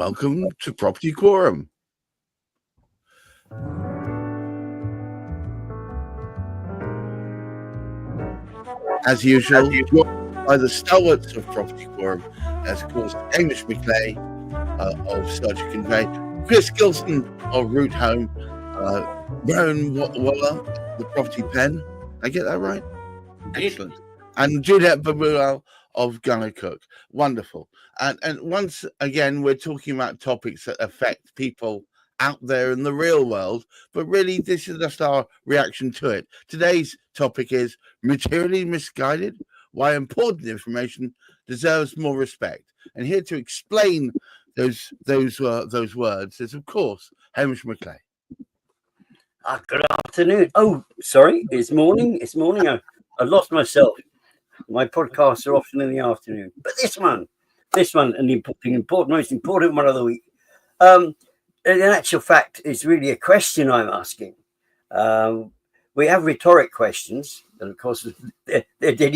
Welcome to Property Quorum. As usual, joined by the stalwarts of Property Quorum, as of course Hamish McClay of Sergeant Convey, Chris Gilson of Root Home, Rowan Waller, the Property Pen. I get that right? Excellent. And Juliet Babuel of Gunner Cook. Wonderful. And once again, we're talking about topics that affect people out there in the real world, but really this is just our reaction to it. Today's topic is materially misguided, why important information deserves more respect. And here to explain those words is, of course, Hamish McClay. Good afternoon. Oh, sorry, it's morning. It's morning. I lost myself. My podcasts are often in the afternoon, but this one, and the most important one of the week. In actual fact, it's really a question I'm asking. We have rhetoric questions, and of course, they're dead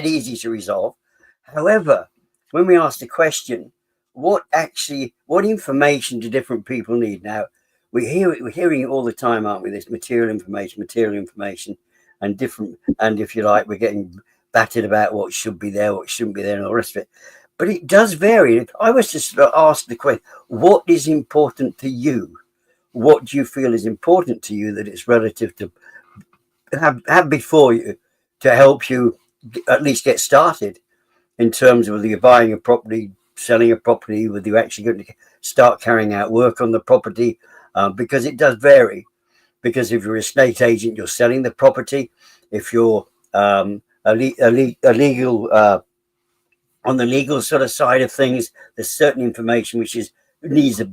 easy to resolve. However, when we ask the question, what information do different people need? Now, we're hearing it all the time, aren't we? This material information, and different. And if you like, we're getting battered about what should be there, what shouldn't be there, and all the rest of it. But it does vary. If I was to ask the question, what is important to you? What do you feel is important to you that it's relative to have before you to help you at least get started in terms of whether you're buying a property, selling a property, whether you're actually going to start carrying out work on the property, because it does vary. Because if you're an estate agent, you're selling the property. If you're a legal on the legal sort of side of things, there's certain information which needs to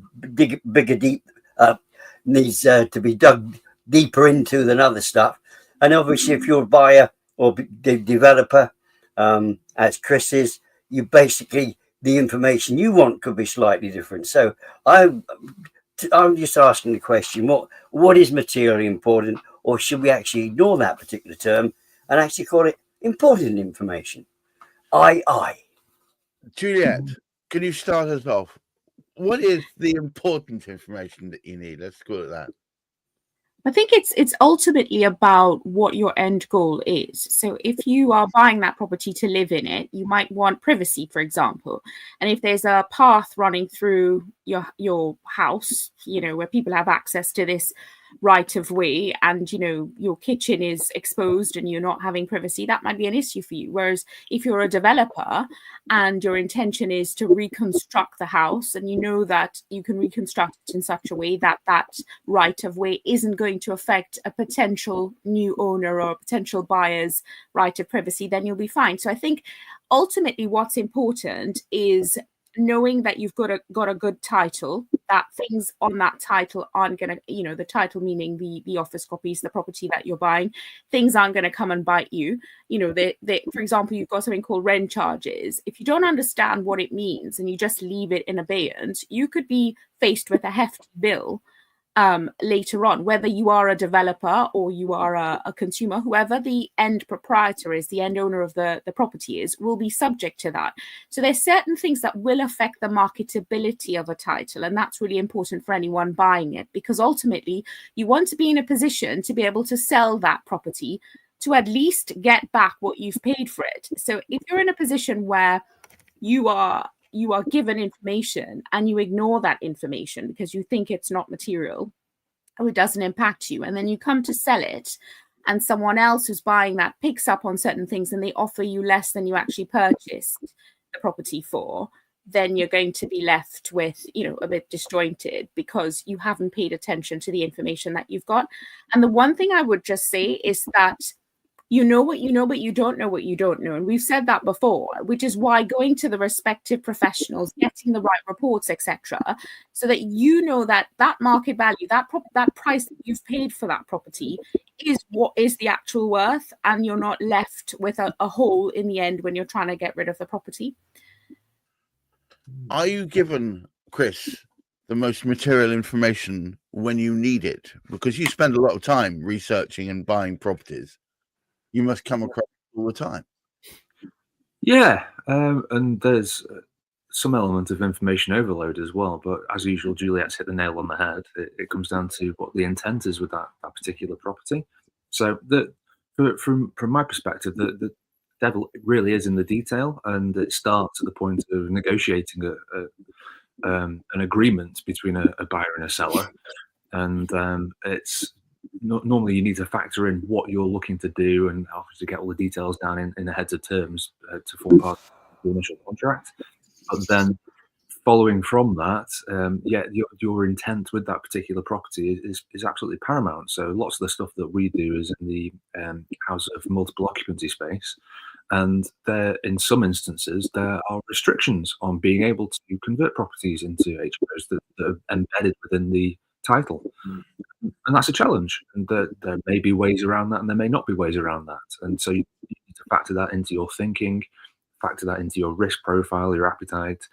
be dug deeper into than other stuff. And obviously, if you're a buyer or developer, as Chris is, you basically the information you want could be slightly different. So I'm just asking the question: what is materially important, or should we actually ignore that particular term and actually call it important information? Juliet, can you start us off? What is the important information that you need? Let's call it that. I think it's ultimately about what your end goal is. So if you are buying that property to live in it, you might want privacy, for example. And if there's a path running through your house, where people have access to this right of way, and your kitchen is exposed and you're not having privacy, that might be an issue for you. Whereas if you're a developer and your intention is to reconstruct the house, and you know that you can reconstruct it in such a way that that right of way isn't going to affect a potential new owner or a potential buyer's right of privacy, then you'll be fine. So I think ultimately what's important is knowing that you've got a good title, that things on that title aren't going to, the title meaning the office copies, the property that you're buying, things aren't going to come and bite you. For example, you've got something called rent charges. If you don't understand what it means and you just leave it in abeyance, you could be faced with a hefty bill later on, whether you are a developer or you are a consumer. Whoever the end proprietor is, the end owner of the property is, will be subject to that. So there's certain things that will affect the marketability of a title, and that's really important for anyone buying it, because ultimately you want to be in a position to be able to sell that property to at least get back what you've paid for it. So if you're in a position where you are given information and you ignore that information because you think it's not material or it doesn't impact you, and then you come to sell it and someone else who's buying that picks up on certain things and they offer you less than you actually purchased the property for, then you're going to be left with, a bit disjointed because you haven't paid attention to the information that you've got. And the one thing I would just say is that you know what you know, but you don't know what you don't know. And we've said that before, which is why going to the respective professionals, getting the right reports, etc., so that you know that market value, that price that you've paid for that property is what is the actual worth, and you're not left with a hole in the end when you're trying to get rid of the property. Are you given, Chris, the most material information when you need it? Because you spend a lot of time researching and buying properties. You must come across all the time. Yeah, and there's some element of information overload as well. But as usual, Juliet's hit the nail on the head. It comes down to what the intent is with that particular property. So from my perspective, the devil really is in the detail, and it starts at the point of negotiating an agreement between a buyer and a seller. And it's normally you need to factor in what you're looking to do and obviously get all the details down in the heads of terms to form part of the initial contract. But then following from that, your intent with that particular property is absolutely paramount. So lots of the stuff that we do is in the house of multiple occupancy space. And there, in some instances, there are restrictions on being able to convert properties into HMOs that are embedded within the title. And that's a challenge. And there may be ways around that, and there may not be ways around that. And so you need to factor that into your thinking, factor that into your risk profile, your appetite,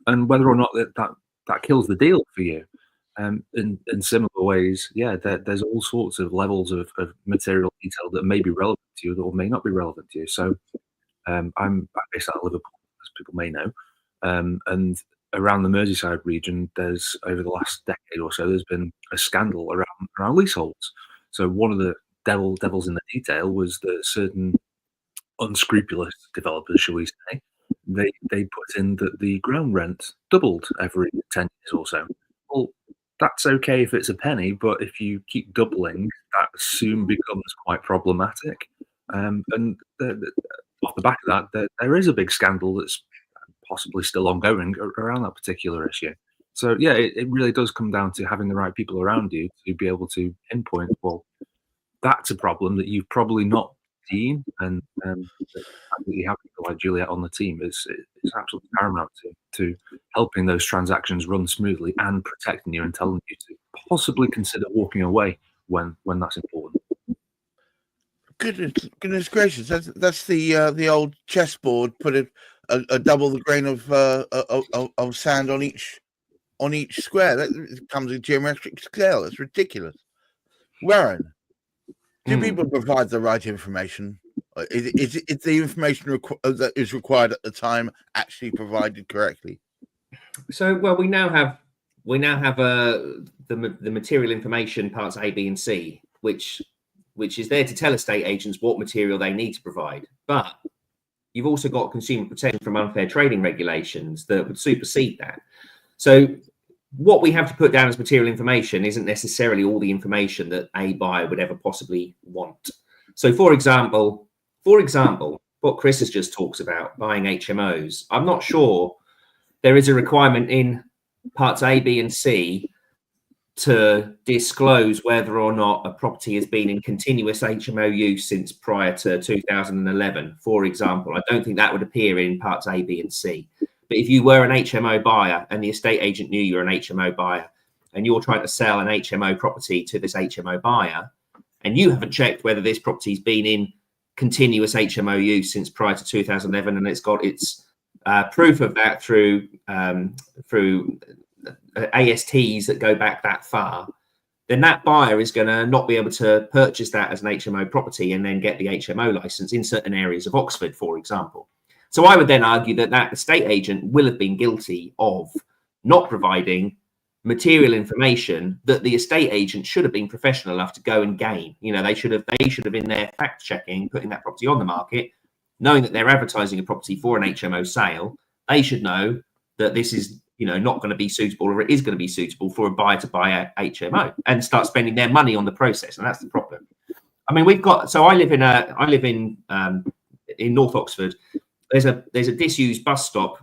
and whether or not that kills the deal for you. In similar ways, there's all sorts of levels of material detail that may be relevant to you or may not be relevant to you. So I'm based out of Liverpool, as people may know, and around the Merseyside region, there's over the last decade or so, there's been a scandal around leaseholds. So one of the devils in the detail was that certain unscrupulous developers, shall we say, they put in that the ground rent doubled every 10 years or so. Well, that's okay if it's a penny, but if you keep doubling, that soon becomes quite problematic. And off the back of that, there is a big scandal that's possibly still ongoing around that particular issue. So yeah, it really does come down to having the right people around you to be able to pinpoint, well, that's a problem that you've probably not seen, and the fact that you have people like Juliet on the team is absolutely paramount to helping those transactions run smoothly and protecting you and telling you to possibly consider walking away when that's important. Goodness gracious! That's the old chessboard. Put a double the grain of sand on each square. That becomes a geometric scale. It's ridiculous. Warren, do people provide the right information? Is the information that is required at the time actually provided correctly? So, well, we now have the material information parts A, B, and C, which is there to tell estate agents what material they need to provide. But you've also got consumer protection from unfair trading regulations that would supersede that. So what we have to put down as material information isn't necessarily all the information that a buyer would ever possibly want. So for example, what Chris has just talks about, buying HMOs, I'm not sure there is a requirement in parts A, B, and C to disclose whether or not a property has been in continuous HMO use since prior to 2011, for example. I don't think that would appear in parts A, B, and C. But if you were an HMO buyer and the estate agent knew you were an HMO buyer and you're trying to sell an HMO property to this HMO buyer and you haven't checked whether this property's been in continuous HMO use since prior to 2011 and it's got its proof of that through ASTs that go back that far, then that buyer is going to not be able to purchase that as an HMO property and then get the HMO license in certain areas of Oxford, for example. So I would then argue that estate agent will have been guilty of not providing material information that the estate agent should have been professional enough to go and gain. You know, they should have been there fact checking, putting that property on the market, knowing that they're advertising a property for an HMO sale. They should know that this is, you know, not going to be suitable, or it is going to be suitable for a buyer to buy a HMO and start spending their money on the process. And that's the problem. I mean, I live in North Oxford. There's a disused bus stop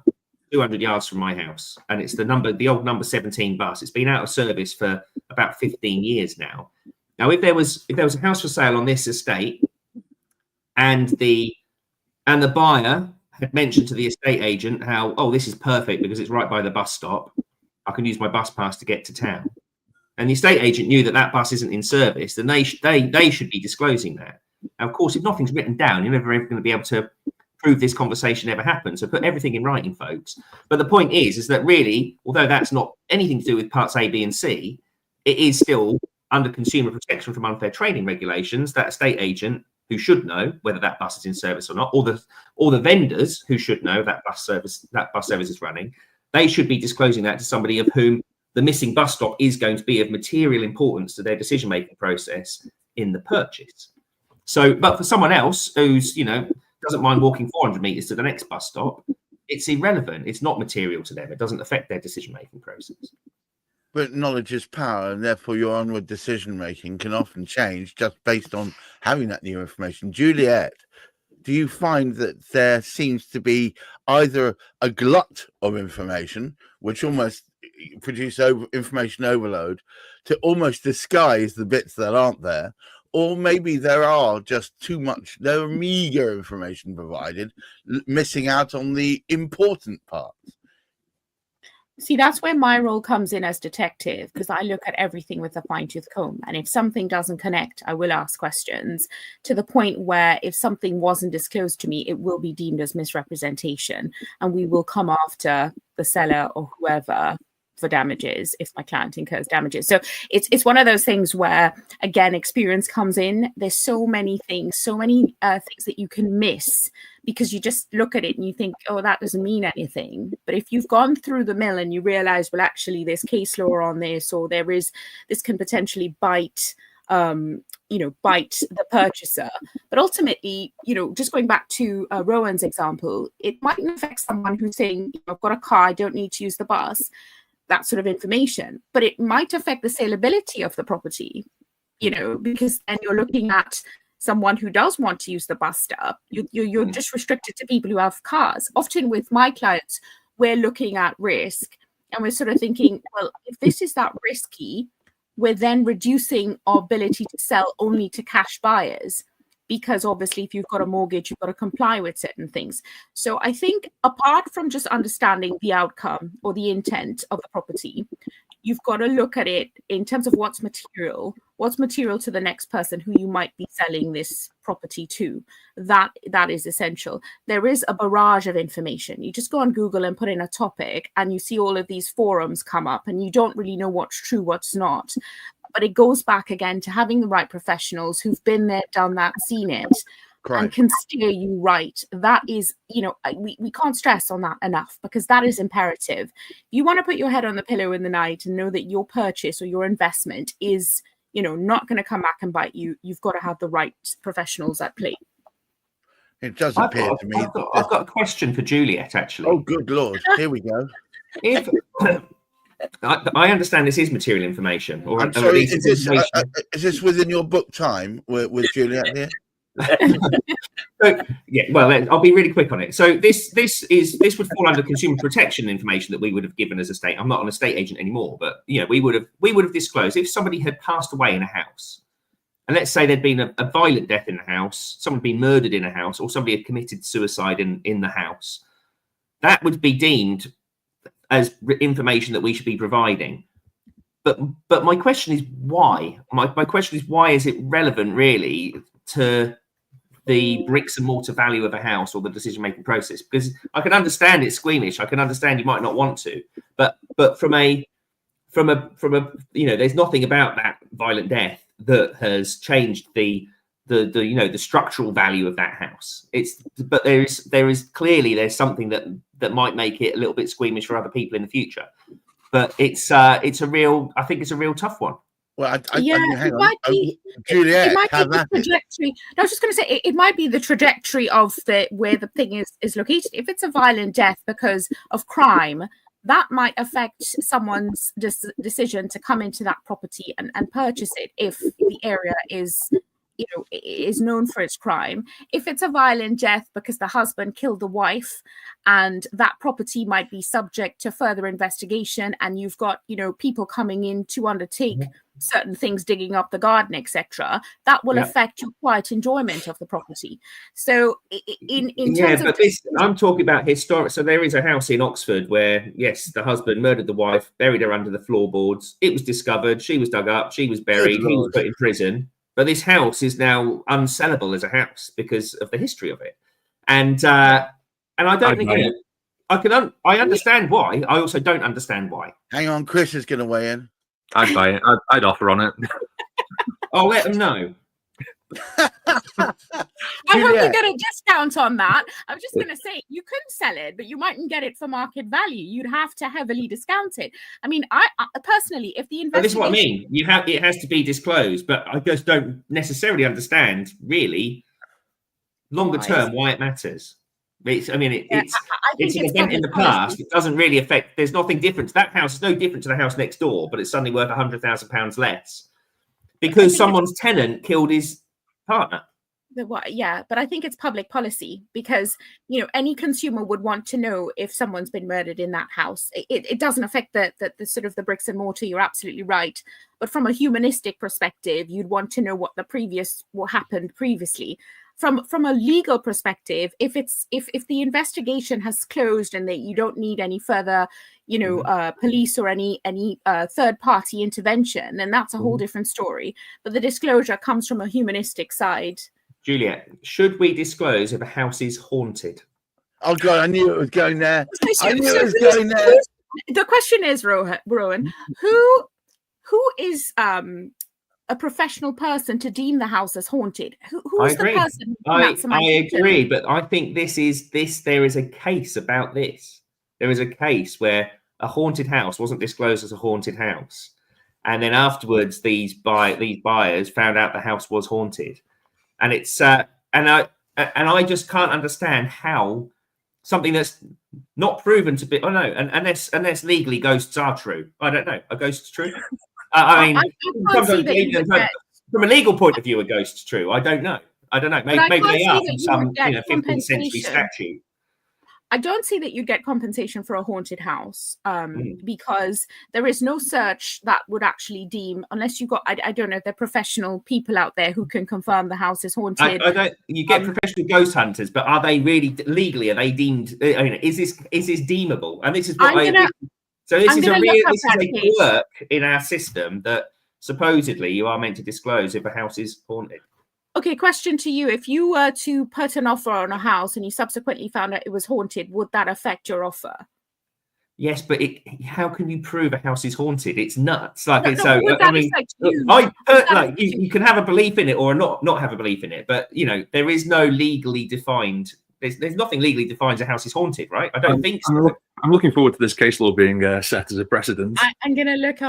200 yards from my house, and it's the old number 17 bus. It's been out of service for about 15 years now. Now, if there was a house for sale on this estate, and the buyer had mentioned to the estate agent how, oh, this is perfect because it's right by the bus stop, I can use my bus pass to get to town, and the estate agent knew that bus isn't in service, then they should be disclosing that. Now, of course, if nothing's written down, you're never ever going to be able to prove this conversation never happened. So put everything in writing, folks. But the point is that really, although that's not anything to do with parts A, B, and C, it is still under consumer protection from unfair trading regulations. That estate agent who should know whether that bus is in service or not, or the vendors who should know that bus service is running, they should be disclosing that to somebody of whom the missing bus stop is going to be of material importance to their decision-making process in the purchase. So, but for someone else who's, doesn't mind walking 400 meters to the next bus stop, it's irrelevant. It's not material to them. It doesn't affect their decision-making process. But knowledge is power, and therefore your onward decision-making can often change just based on having that new information. Juliet, do you find that there seems to be either a glut of information, which almost produces information overload, to almost disguise the bits that aren't there, or maybe there are just there are meager information provided, missing out on the important parts? See, that's where my role comes in as detective, because I look at everything with a fine-tooth comb. And if something doesn't connect, I will ask questions, to the point where if something wasn't disclosed to me, it will be deemed as misrepresentation. And we will come after the seller or whoever for damages if my client incurs damages. So it's one of those things where, again, experience comes in. There's so many things that you can miss because you just look at it and you think, oh, that doesn't mean anything. But if you've gone through the mill and you realize, well, actually there's case law on this, or this can potentially bite the purchaser. But ultimately, just going back to Rowan's example, it mightn't affect someone who's saying, I've got a car, I don't need to use the bus, that sort of information, but it might affect the saleability of the property, because then you're looking at someone who does want to use the bus stop. You're just restricted to people who have cars. Often with my clients, we're looking at risk and we're sort of thinking, well, if this is that risky, we're then reducing our ability to sell only to cash buyers, because obviously if you've got a mortgage, you've got to comply with certain things. So I think apart from just understanding the outcome or the intent of the property, you've got to look at it in terms of what's material to the next person who you might be selling this property to. That is essential. There is a barrage of information. You just go on Google and put in a topic and you see all of these forums come up and you don't really know what's true, what's not. But it goes back again to having the right professionals who've been there, done that, seen it, Correct. And can steer you right. That is, we can't stress on that enough, because that is imperative. You want to put your head on the pillow in the night and know that your purchase or your investment is, not going to come back and bite you. You've got to have the right professionals at play. It does appear to me. I've got a question for Juliet, actually. Oh, good Lord. Here we go. If I understand this is material information, or I'm sorry, is this within your book time with Juliet here? So, yeah, well, I'll be really quick on it. So this would fall under consumer protection information that we would have given as a state. I'm not an estate agent anymore, but we would have disclosed if somebody had passed away in a house, and let's say there'd been a violent death in the house, someone had been murdered in a house, or somebody had committed suicide in the house. That would be deemed as information that we should be providing. But my question is why? My question is, why is it relevant really to the bricks and mortar value of a house or the decision-making process? Because I can understand it's squeamish. I can understand you might not want to, but from a there's nothing about that violent death that has changed the structural value of that house. But there is clearly something that might make it a little bit squeamish for other people in the future. But it's a real tough one. Well, hang on. Juliet, it might be the trajectory. I was just going to say it might be the trajectory of where the thing is located. If it's a violent death because of crime, that might affect someone's decision to come into that property and purchase it if the area is known for its crime. If it's a violent death because the husband killed the wife, and that property might be subject to further investigation, and you've got people coming in to undertake certain things, digging up the garden, etc., that will affect your quiet enjoyment of the property. So in terms of I'm talking about historic. So there is a house in Oxford where, yes, the husband murdered the wife, buried her under the floorboards. It was discovered, she was dug up, she was buried, he was put in prison. But this house is now unsellable as a house because of the history of it. And I don't think I understand why. I also don't understand why. Hang on, Chris is going to weigh in. I'd buy it. I'd offer on it. I'll let them know. I hope you get a discount on that. I was just going to say, you couldn't sell it, but you mightn't get it for market value. You'd have to heavily discount it. I mean, I personally, if the But this is what I investigation, mean. It has to be disclosed, but I just don't necessarily understand really longer term why it matters. It's an event in the past. It doesn't really affect. There's nothing different. That house is no different to the house next door, but it's suddenly worth £100,000 less because someone's tenant killed his partner. Yeah, but I think it's public policy because, you know, any consumer would want to know if someone's been murdered in that house. It doesn't affect the sort of the bricks and mortar. You're absolutely right. But from a humanistic perspective, you'd want to know what happened previously. From a legal perspective, if the investigation has closed and that you don't need any further, you know, police or any third party intervention, then that's a whole different story. But the disclosure comes from a humanistic side. Juliet, should we disclose if a house is haunted? Oh God, I knew it was going there. I knew it was going there. The question is, Rowan, who is a professional person to deem the house as haunted? Who is the person? I agree, but I think there is a case about this. There is a case where a haunted house wasn't disclosed as a haunted house, and then afterwards these buyers found out the house was haunted. And it's and I just can't understand how something that's not proven to be. Oh no, unless legally ghosts are true. I don't know. A ghost's true. I mean, from a legal point of view, a ghost's true. I don't know. Maybe they are from some 15th century statute. I don't see that you get compensation for a haunted house because there is no search that would actually deem, unless you got, I don't know, there are professional people out there who can confirm the house is haunted. You get professional ghost hunters, but are they really legally? Are they deemed? I mean, is this deemable? And this is what this is a quirk in our system that supposedly you are meant to disclose if a house is haunted. Okay, question to you. If you were to put an offer on a house and you subsequently found out it was haunted, would that affect your offer? Yes, but how can you prove a house is haunted? It's nuts. You can have a belief in it or not have a belief in it, but you know, there is no legally defined. There's nothing legally defines a house is haunted, right? I don't think so. I'm looking forward to this case law being set as a precedent. I'm going to look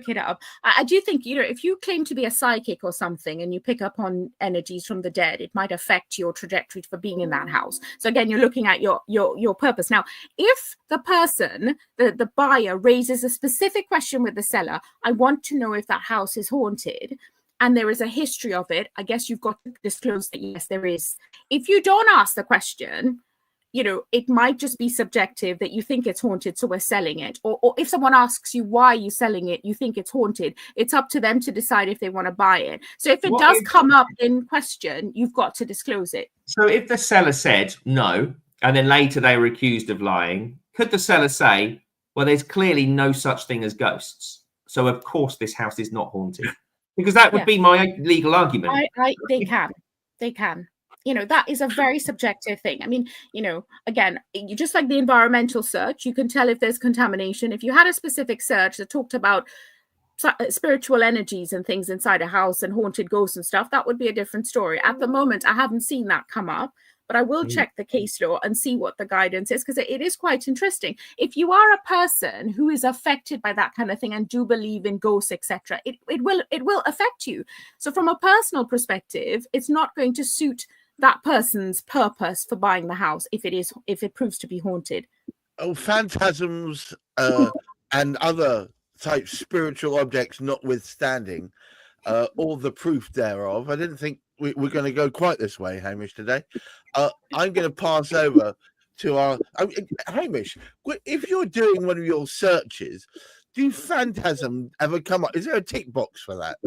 it up. I do think, you know, if you claim to be a psychic or something and you pick up on energies from the dead, it might affect your trajectory for being in that house. So again, you're looking at your purpose. Now, if the person, the buyer, raises a specific question with the seller, I want to know if that house is haunted, and there is a history of it, I guess you've got to disclose that, yes, there is. If you don't ask the question, you know, it might just be subjective that you think it's haunted, so we're selling it. Or if someone asks you why you're selling it, you think it's haunted, it's up to them to decide if they want to buy it. So if it does come up in question, you've got to disclose it. So if the seller said no, and then later they were accused of lying, could the seller say, well, there's clearly no such thing as ghosts, so of course this house is not haunted? Because that would be my legal argument. They can. You know, that is a very subjective thing. I mean, you know, again, you just like the environmental search, you can tell if there's contamination. If you had a specific search that talked about spiritual energies and things inside a house and haunted ghosts and stuff, that would be a different story. At the moment, I haven't seen that come up, but I will check the case law and see what the guidance is, because it is quite interesting. If you are a person who is affected by that kind of thing and do believe in ghosts, etc., it will affect you. So from a personal perspective, it's not going to suit that person's purpose for buying the house if it proves to be haunted. Oh, phantasms and other type spiritual objects notwithstanding, all the proof thereof. I didn't think we're going to go quite this way, Hamish, today. I'm going to pass over to our Hamish. If you're doing one of your searches, do phantasm ever come up? Is there a tick box for that?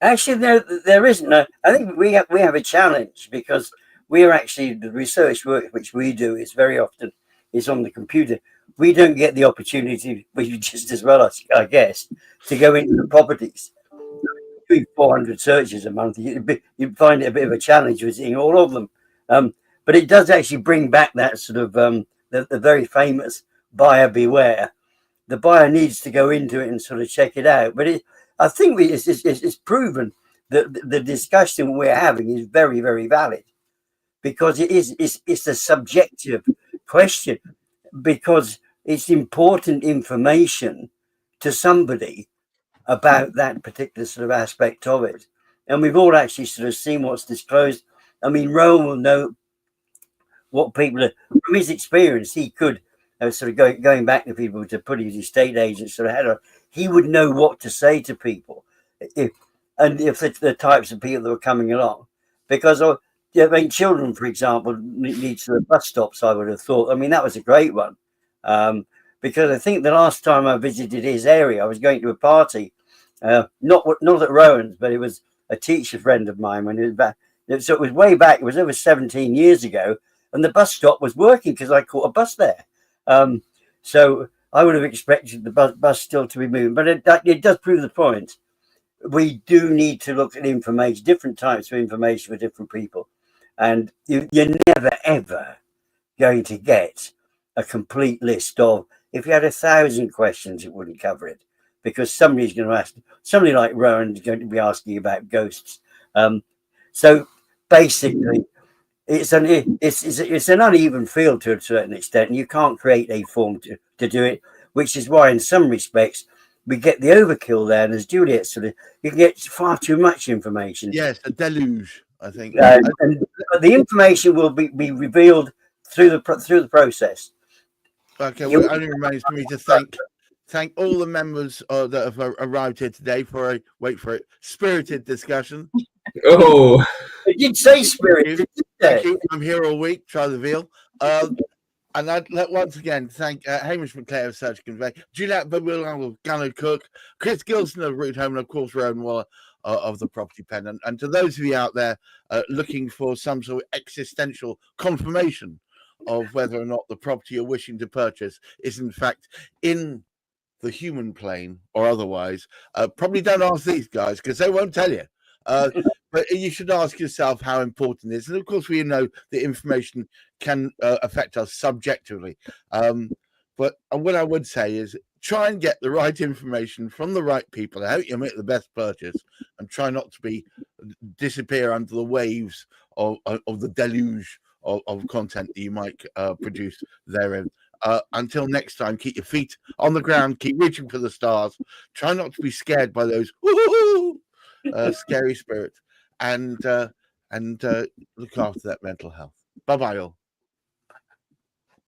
Actually, there isn't. I think we have a challenge because we are actually, the research work which we do is very often is on the computer. We don't get the opportunity, well, you just as well, I guess, to go into the properties. Doing 400 searches a month, you'd find it a bit of a challenge visiting all of them. But it does actually bring back that sort of the very famous buyer beware. The buyer needs to go into it and sort of check it out. But I think it's proven the discussion we're having is very, very valid, because it's a subjective question, because it's important information to somebody about that particular sort of aspect of it. And we've all actually sort of seen what's disclosed. I mean, Rowan will know what people are, from his experience. He could sort of going back to people to put his estate agent sort of head on. He would know what to say to people if the types of people that were coming along, because I mean, children, for example, need sort of bus stops. I would have thought. I mean, that was a great one, because I think the last time I visited his area, I was going to a party, not at Rowan's, but it was a teacher friend of mine when it was back. So it was way back. It was over 17 years ago, and the bus stop was working because I caught a bus there. So I would have expected the bus still to be moving, but it does prove the point. We do need to look at information, different types of information for different people, and you're never ever going to get a complete list of. If you had 1,000 questions, it wouldn't cover it, because somebody's going to ask. Somebody like Rowan is going to be asking about ghosts. So basically, it's an uneven field to a certain extent, and you can't create a form to do it, which is why in some respects we get the overkill there. And as Juliet sort of, you can get far too much information. Yes, a deluge, I think. And the information will be revealed through the process. Okay, well, it only remains for me to thank all the members that have arrived here today for a, wait for it, spirited discussion. Oh, I did say spirit. Thank you. I'm here all week. Try the veal. And I'd once again thank Hamish McClare of Search Convey, Juliet Babulan, Gallo Cook, Chris Gilson of Root Home, and of course Rowan Waller of the Property Pen. And to those of you out there looking for some sort of existential confirmation of whether or not the property you're wishing to purchase is in fact in the human plane or otherwise, probably don't ask these guys because they won't tell you. But you should ask yourself how important it is. And of course, we know the information can affect us subjectively. But what I would say is try and get the right information from the right people. I hope you make the best purchase, and try not to disappear under the waves of the deluge of content that you might produce therein. Until next time, keep your feet on the ground, keep reaching for the stars. Try not to be scared by those scary spirits, and look after that mental health. Bye bye all.